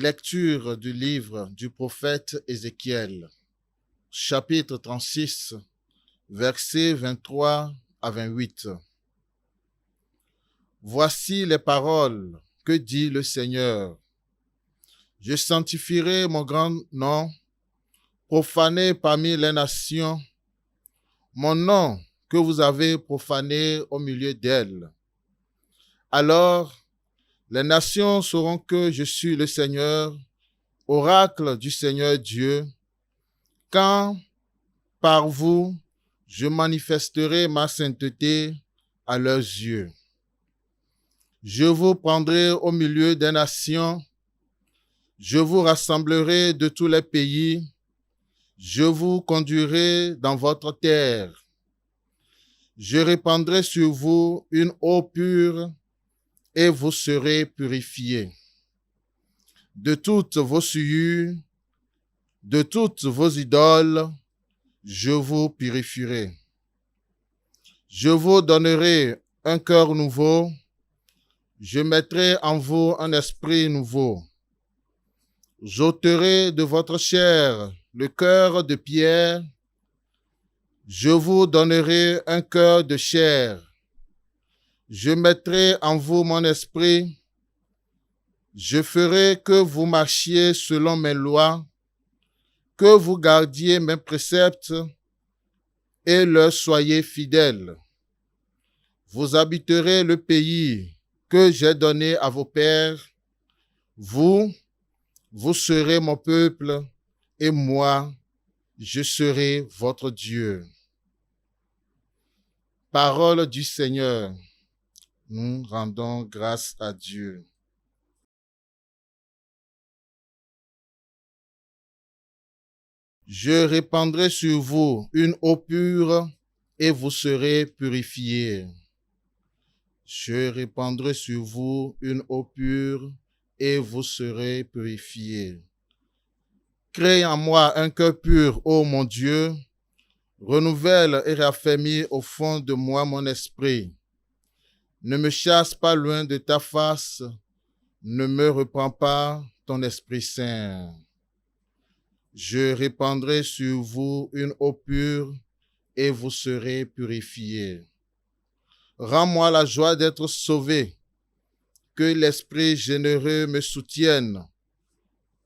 Lecture du livre du prophète Ézéchiel, chapitre 36, versets 23 à 28. Voici les paroles que dit le Seigneur. Je sanctifierai mon grand nom, profané parmi les nations, mon nom que vous avez profané au milieu d'elles. Alors, les nations sauront que je suis le Seigneur, oracle du Seigneur Dieu, quand, par vous, je manifesterai ma sainteté à leurs yeux. Je vous prendrai au milieu des nations, je vous rassemblerai de tous les pays, je vous conduirai dans votre terre. Je répandrai sur vous une eau pure et vous serez purifiés. De toutes vos souillures, de toutes vos idoles, je vous purifierai. Je vous donnerai un cœur nouveau, je mettrai en vous un esprit nouveau. J'ôterai de votre chair le cœur de pierre, je vous donnerai un cœur de chair. Je mettrai en vous mon esprit, je ferai que vous marchiez selon mes lois, que vous gardiez mes préceptes et leur soyez fidèles. Vous habiterez le pays que j'ai donné à vos pères. Vous serez mon peuple et moi, je serai votre Dieu. Parole du Seigneur. Nous rendons grâce à Dieu. Je répandrai sur vous une eau pure et vous serez purifiés. Je répandrai sur vous une eau pure et vous serez purifiés. Crée en moi un cœur pur, ô mon Dieu. Renouvelle et raffermis au fond de moi mon esprit. Ne me chasse pas loin de ta face, ne me reprends pas ton Esprit Saint. Je répandrai sur vous une eau pure et vous serez purifiés. Rends-moi la joie d'être sauvé, que l'Esprit généreux me soutienne.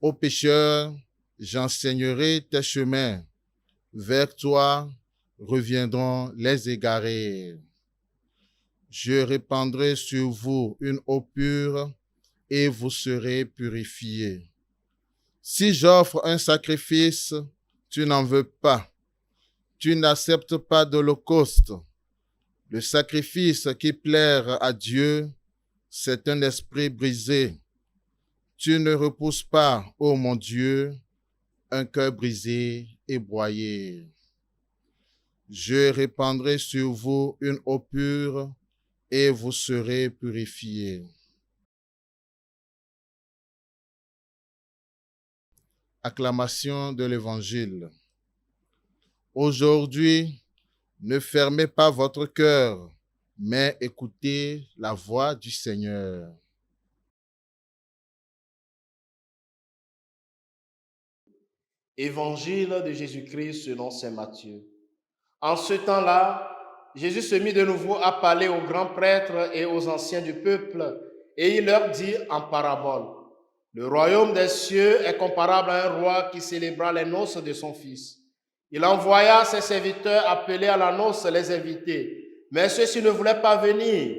Ô pécheurs, j'enseignerai tes chemins. Vers toi reviendront les égarés. Je répandrai sur vous une eau pure et vous serez purifiés. Si j'offre un sacrifice, tu n'en veux pas. Tu n'acceptes pas d'holocauste. Le sacrifice qui plaire à Dieu, c'est un esprit brisé. Tu ne repousses pas, ô mon Dieu, un cœur brisé et broyé. Je répandrai sur vous une eau pure et vous serez purifiés. Acclamation de l'Évangile. Aujourd'hui, ne fermez pas votre cœur, mais écoutez la voix du Seigneur. Évangile de Jésus-Christ selon saint Matthieu. En ce temps-là, Jésus se mit de nouveau à parler aux grands prêtres et aux anciens du peuple, et il leur dit en parabole: Le royaume des cieux est comparable à un roi qui célébra les noces de son fils. Il envoya ses serviteurs appeler à la noce les invités, mais ceux-ci ne voulaient pas venir.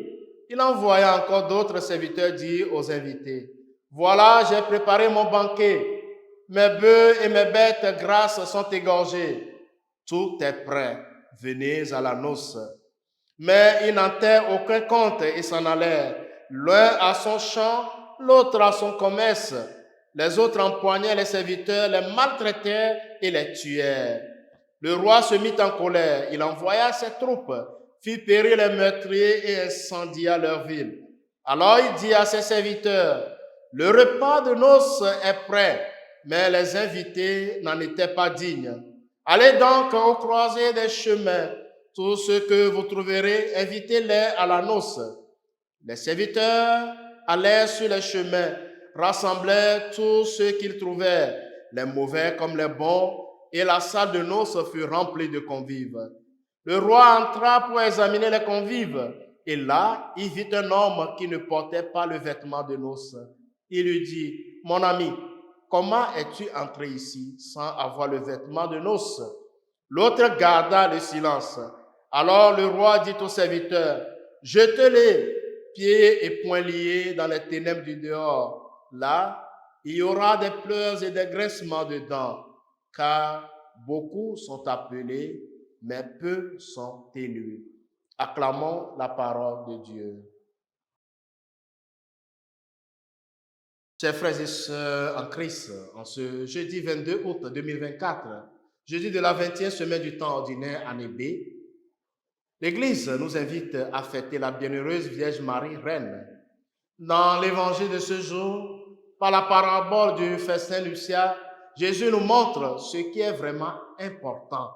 Il envoya encore d'autres serviteurs dire aux invités: Voilà, j'ai préparé mon banquet. Mes bœufs et mes bêtes grasses sont égorgés. Tout est prêt. Venez à la noce. Mais ils n'en tinrent aucun compte et s'en allèrent. L'un à son champ, l'autre à son commerce. Les autres empoignaient les serviteurs, les maltraitèrent et les tuèrent. Le roi se mit en colère. Il envoya ses troupes, fit périr les meurtriers et incendia leur ville. Alors il dit à ses serviteurs: Le repas de noces est prêt, mais les invités n'en étaient pas dignes. Allez donc aux croisées des chemins. Tous ceux que vous trouverez, invitez-les à la noce. Les serviteurs allèrent sur les chemins. rassemblèrent tous ceux qu'ils trouvèrent, les mauvais comme les bons, et la salle de noces fut remplie de convives. Le roi entra pour examiner les convives, et là, il vit un homme qui ne portait pas le vêtement de noces. Il lui dit, « Mon ami, comment es-tu entré ici sans avoir le vêtement de noces ?» L'autre garda le silence. Alors le roi dit au serviteur, « Jetez-les, pieds et poings liés, dans les ténèbres du dehors. Là, il y aura des pleurs et des grincements de dents, car beaucoup sont appelés, mais peu sont élus. » Acclamons la parole de Dieu. Chers frères et sœurs en Christ, en ce jeudi 22 août 2024, jeudi de la 20e semaine du temps ordinaire année B, l'Église nous invite à fêter la bienheureuse Vierge Marie, Reine. Dans l'évangile de ce jour, par la parabole du festin nuptial, Jésus nous montre ce qui est vraiment important.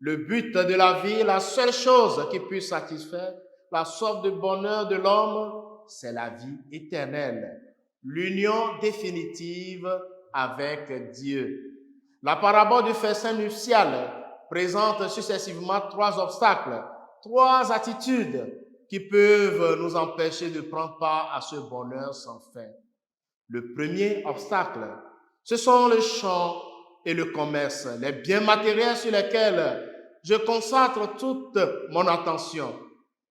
Le but de la vie, la seule chose qui puisse satisfaire la soif de bonheur de l'homme, c'est la vie éternelle, l'union définitive avec Dieu. La parabole du festin nuptial présente successivement 3 obstacles, 3 attitudes qui peuvent nous empêcher de prendre part à ce bonheur sans fin. Le premier obstacle, ce sont le champ et le commerce, les biens matériels sur lesquels je concentre toute mon attention.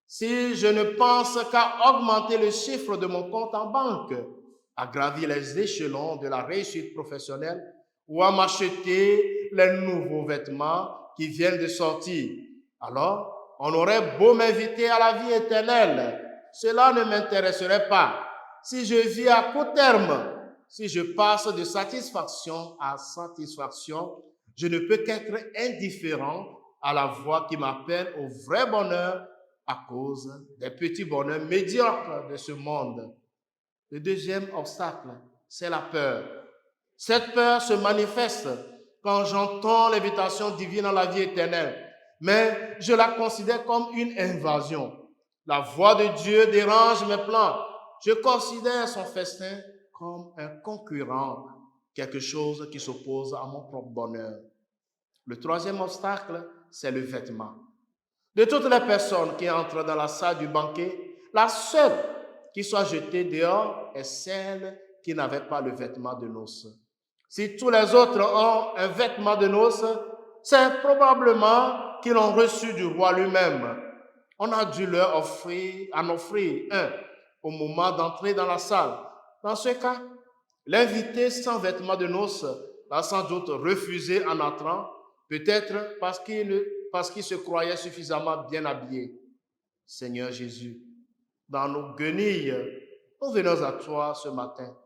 Si je ne pense qu'à augmenter le chiffre de mon compte en banque, à gravir les échelons de la réussite professionnelle ou à m'acheter les nouveaux vêtements qui viennent de sortir, alors on aurait beau m'inviter à la vie éternelle, cela ne m'intéresserait pas. Si je vis à court terme, si je passe de satisfaction à satisfaction, je ne peux qu'être indifférent à la voie qui m'appelle au vrai bonheur à cause des petits bonheurs médiocres de ce monde. Le deuxième obstacle, c'est la peur. Cette peur se manifeste quand j'entends l'invitation divine à la vie éternelle, mais je la considère comme une invasion. La voix de Dieu dérange mes plans. Je considère son festin comme un concurrent, quelque chose qui s'oppose à mon propre bonheur. Le troisième obstacle, c'est le vêtement. De toutes les personnes qui entrent dans la salle du banquet, la seule qui soit jetée dehors est celle qui n'avait pas le vêtement de noces. Si tous les autres ont un vêtement de noces, c'est probablement qu'ils l'ont reçu du roi lui-même. On a dû leur offrir un au moment d'entrer dans la salle. Dans ce cas, l'invité sans vêtement de noces va sans doute refuser en entrant, peut-être parce qu'il se croyait suffisamment bien habillé. Seigneur Jésus, dans nos guenilles, nous venons à toi ce matin.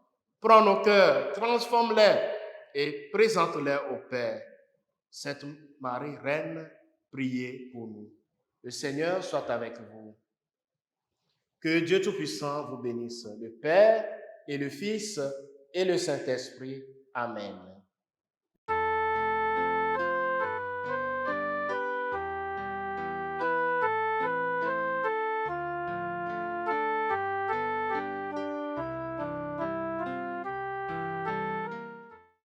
Prends nos cœurs, transforme-les et présente-les au Père. Sainte Marie, Reine, priez pour nous. Le Seigneur soit avec vous. Que Dieu Tout-Puissant vous bénisse, le Père et le Fils et le Saint-Esprit. Amen.